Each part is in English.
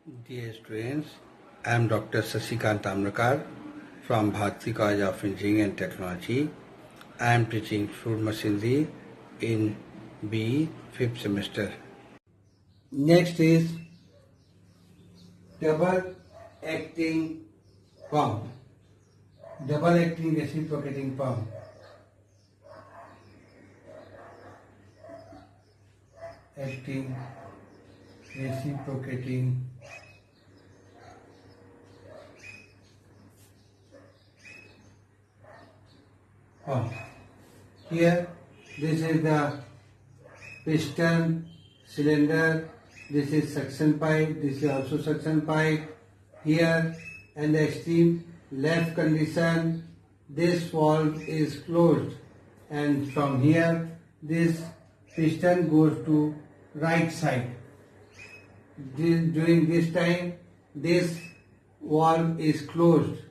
Dear students, I am Dr. Sasikant Tamrakar from Bharati College of Engineering and Technology. I am teaching fluid machinery in BE 5th semester. Next is double acting pump. Double acting reciprocating pump. Acting reciprocating pump. Here, this is the piston cylinder. This is suction pipe. This is also suction pipe. Here, and the extreme left condition, this valve is closed, and from here, this piston goes to right side. During this time, this valve is closed.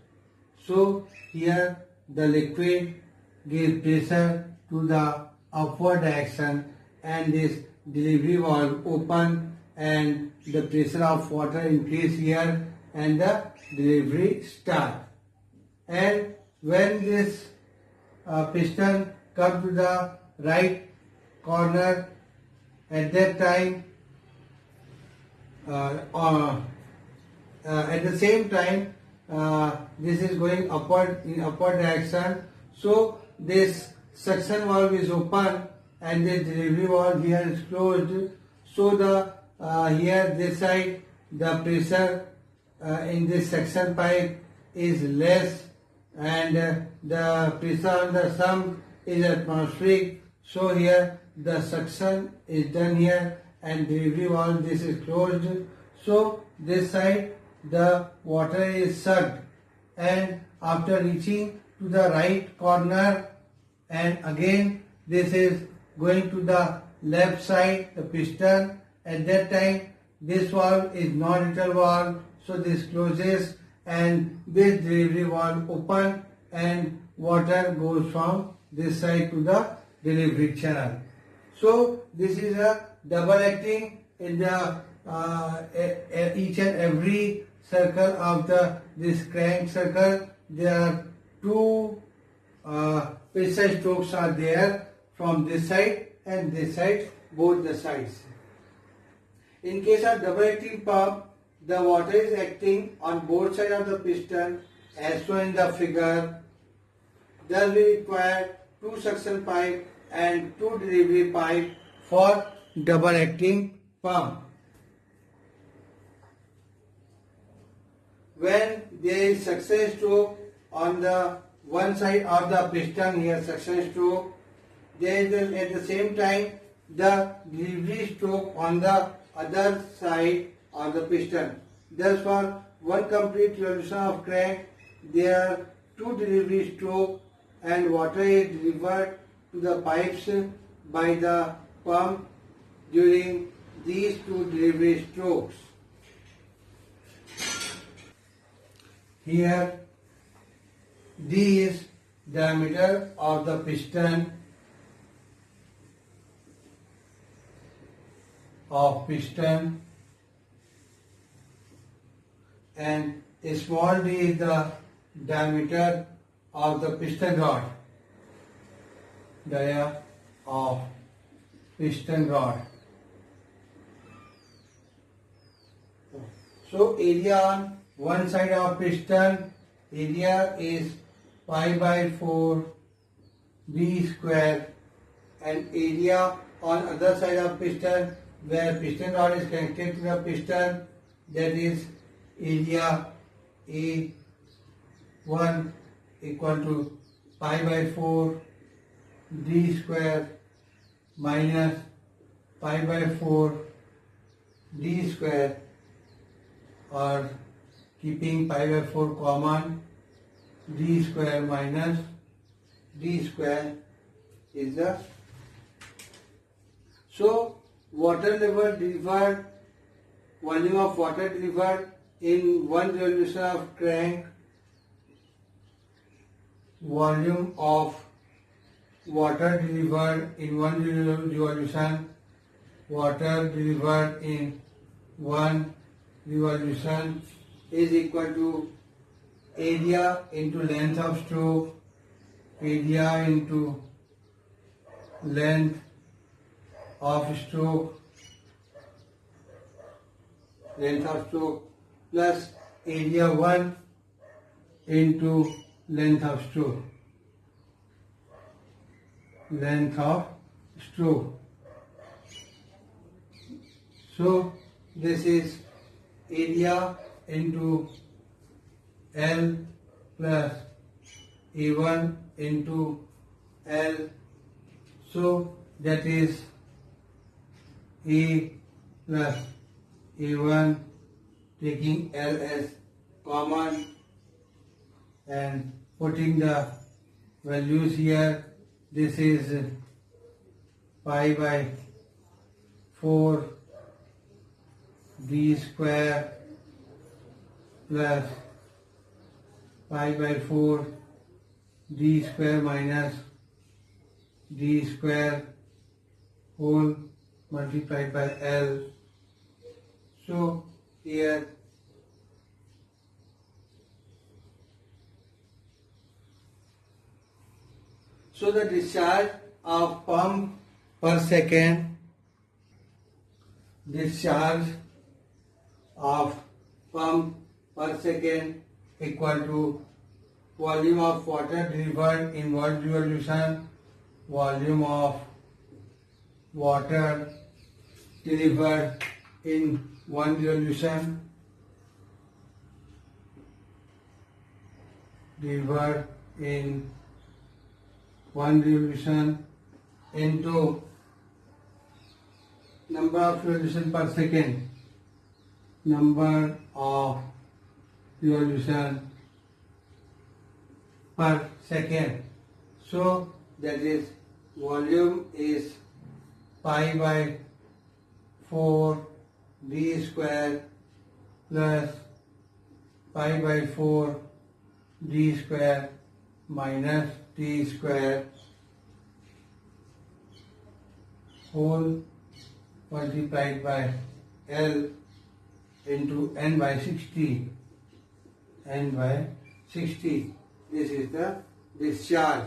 So here the liquid gives pressure to the upward direction, and this delivery valve open, and the pressure of water increase here, and the delivery start. And when this piston comes to the right corner, at that time, at the same time, this is going upward in upward direction. So this suction valve is open, and the delivery valve here is closed. So the here this side the pressure in this suction pipe is less, and the pressure on the sump is atmospheric. So here the suction is done here, and delivery valve this is closed. So this side the water is sucked, and after reaching to the right corner, and again this is going to the left side, the piston. At that time this valve is non-return valve, so this closes, and this delivery valve open, and water goes from this side to the delivery channel. So this is a double acting. In the each and every circle of this crank circle, there are two pressure strokes are there from this side and this side, both the sides. In case of double acting pump, the water is acting on both sides of the piston as shown in the figure. Thus we require two suction pipe and two delivery pipe for double acting pump. When there is suction stroke on the one side of the piston, here suction stroke, there is at the same time the delivery stroke on the other side of the piston. Thus for one complete revolution of crank, there are two delivery strokes, and water is delivered to the pipes by the pump during these two delivery strokes. Here D is diameter of the piston and small d is the diameter of the piston rod. Dia of piston rod. So area on one side of piston, area is pi by 4 d square, and area on other side of piston where piston rod is connected to the piston, that is area A1 equal to pi by 4 d square minus pi by 4 d square, or keeping pi by 4 common, d square minus d square is the. So water level delivered, volume of water delivered in one revolution of crank, volume of water delivered in one revolution, water delivered in one revolution is equal to area into length of stroke, area into length of stroke, plus area 1 into length of stroke. So this is area into L plus A1 into L. So that is A plus A1, taking L as common and putting the values here. This is pi by 4 d square plus pi by 4 d square minus d square whole multiplied by L. So here the discharge of pump per second, equal to volume of water delivered in 1 revolution, volume of water delivered in 1 revolution, into number of revolution per second, So that is volume is pi by 4 d square plus pi by 4 d square minus d square whole multiplied by L into n by 60. This is the discharge.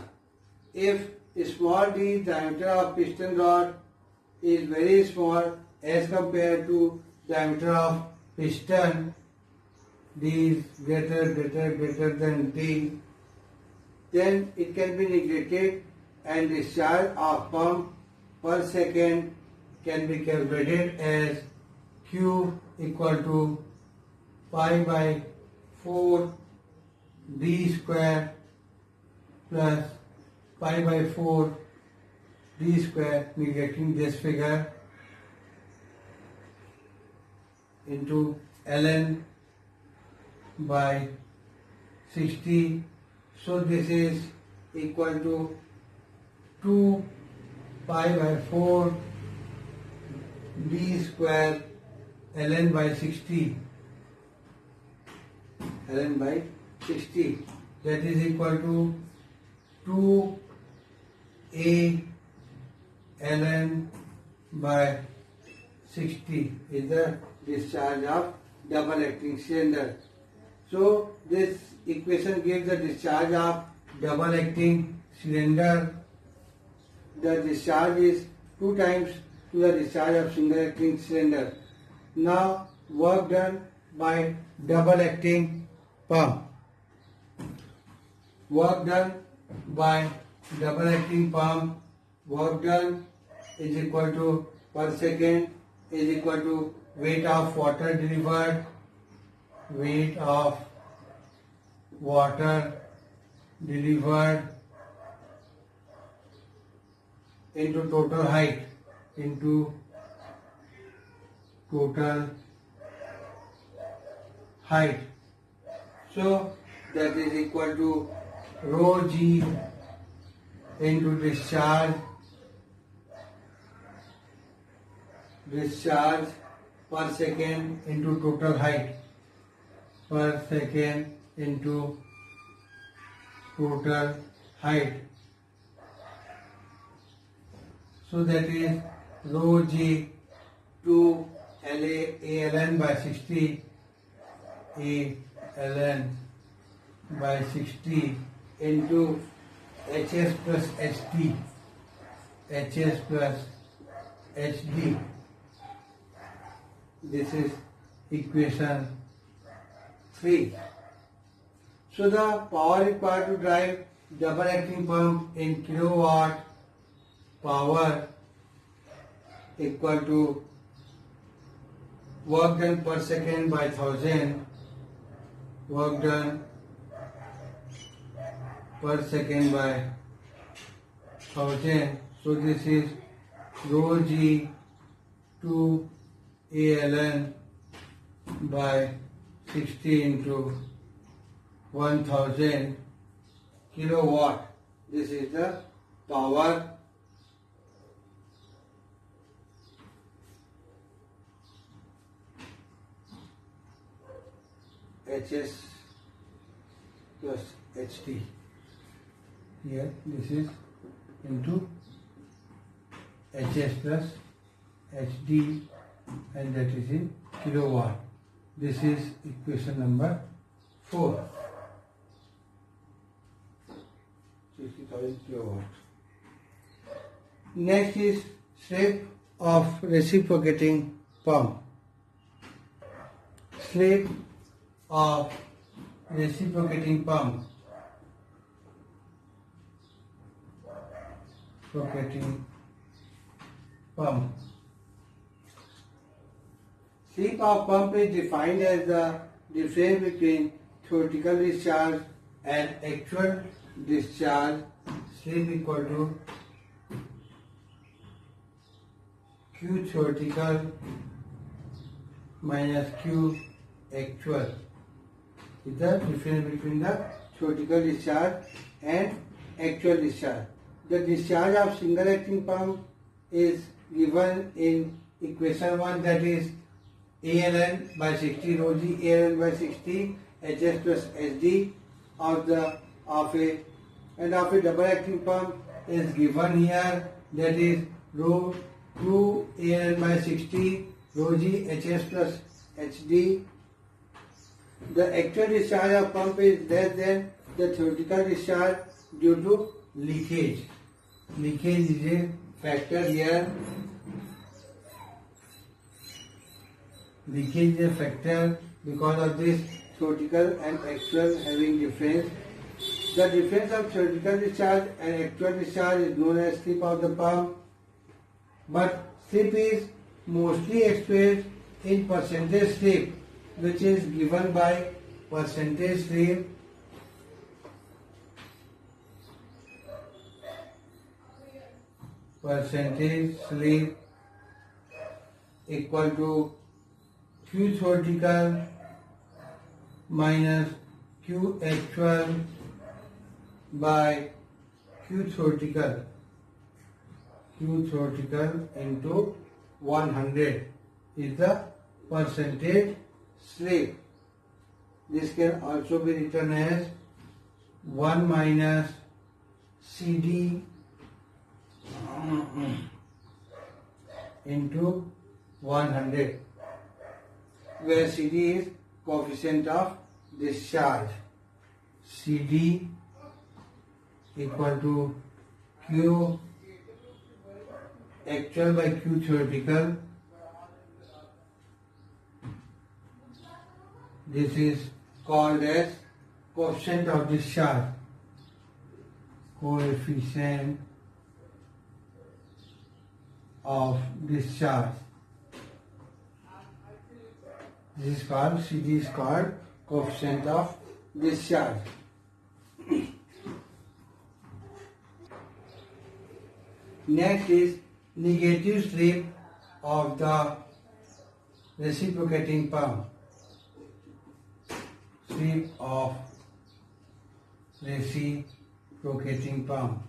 If small d diameter of piston rod is very small as compared to diameter of piston, d is greater than d, then it can be neglected and discharge of pump per second can be calculated as Q equal to pi by 4 d square plus pi by 4 d square, neglecting this figure, into ln by 60. So this is equal to 2 pi by 4 d square ln by 60. That is equal to 2a ln by 60 is the discharge of double acting cylinder. So this equation gives the discharge of double acting cylinder. The discharge is 2 times to the discharge of single acting cylinder. Now work done by double acting pump. Work done is equal to per second is equal to weight of water delivered into total height So that is equal to rho g into discharge per second into total height So that is rho g 2 ln by 60 A ln by 60 into HS plus HD, HS plus HD. This is equation 3. So the power required to drive double acting pump in kilowatt power equal to work done per second by 1000, work done per second by 1000. So this is rho g 2 ALN by 60 into 1000 kilowatt. This is the power. HS plus HD. Here this is into HS plus HD, and that is in kilowatt. This is equation number 4. 60,000 kilowatt. Next is slip of reciprocating pump. Slip of reciprocating pump. Reciprocating pump. Slip of pump is defined as the difference between theoretical discharge and actual discharge. Slip equal to Q theoretical minus Q actual. Is the difference between the theoretical discharge and actual discharge. The discharge of single acting pump is given in equation 1, that is ALN by 60 rho g ALN by 60 HS plus SD of a double acting pump is given here, that is rho 2 ALN by 60 rho g HS plus HD. The actual discharge of pump is less than the theoretical discharge due to leakage. Leakage is a factor here. Leakage is a factor because of this theoretical and actual having difference. The difference of theoretical discharge and actual discharge is known as slip of the pump, but slip is mostly expressed in percentage slip, which is given by percentage slip equal to Q theoretical minus Q actual by Q theoretical into 100 is the percentage slip. This can also be written as 1 minus CD into 100, where CD is coefficient of discharge. CD equal to Q actual by Q theoretical. This is called as coefficient of discharge. Coefficient of discharge. This is called, CD is called coefficient of discharge. Next is negative slip of the reciprocating pump. Slip of reciprocating pump.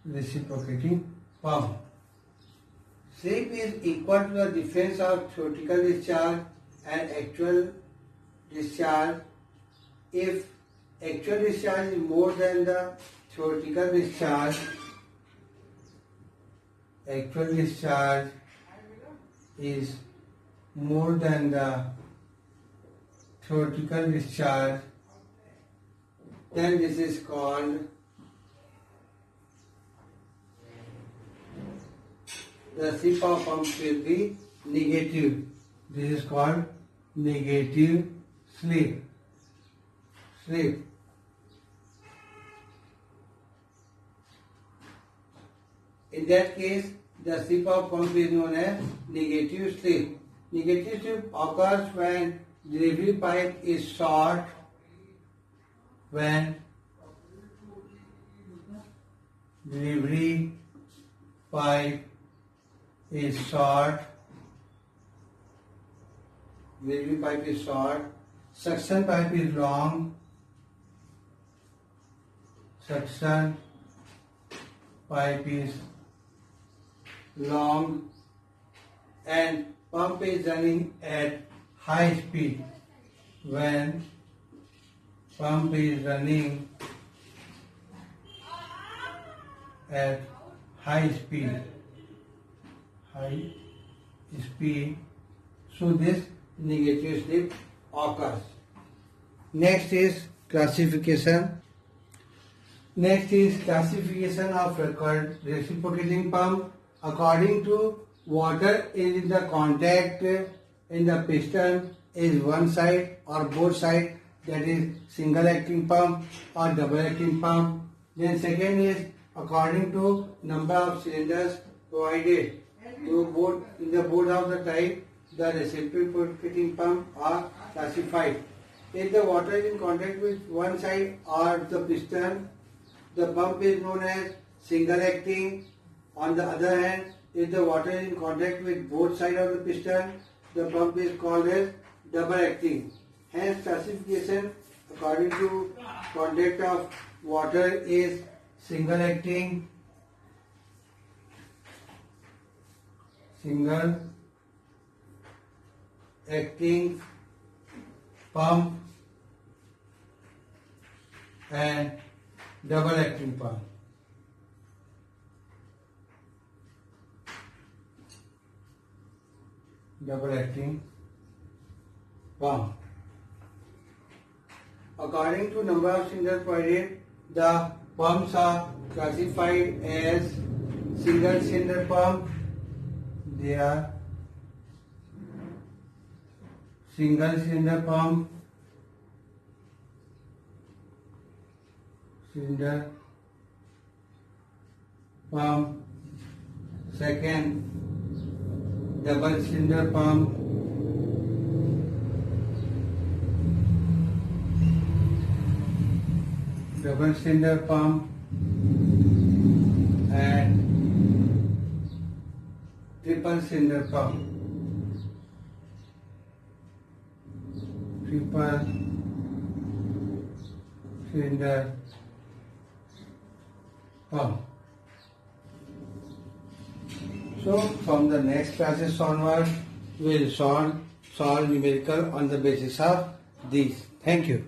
Reciprocating pump. Slip is equal to the difference of theoretical discharge and actual discharge. If actual discharge is more than the theoretical discharge, actual discharge is more than the theoretical discharge, then this is called the slip of pump will be negative. This is called negative slip. In that case, the slip of pump is known as negative slip. Negative slip occurs when delivery pipe is short, when delivery pipe is short, suction pipe is long, suction pipe is long, and pump is running at high speed. When pump is running at high speed, so this negative slip occurs. Next is classification. Of reciprocating pump. According to water is in the contact in the piston is one side or both side, that is single acting pump or double acting pump. Then second is according to number of cylinders provided. So both in the both of the type, the reciprocating pump are classified. If the water is in contact with one side or the piston, the pump is known as single acting. On the other hand, if the water is in contact with both sides of the piston, the pump is called as double acting. Hence, classification according to contact of water is single acting, pump and double acting pump. According to number of cylinders provided, the pumps are classified as single cylinder pump. They are single cylinder pump, second double cylinder pump, and triple cylinder pump. So from the next classes onward, we will solve numerical on the basis of these. Thank you.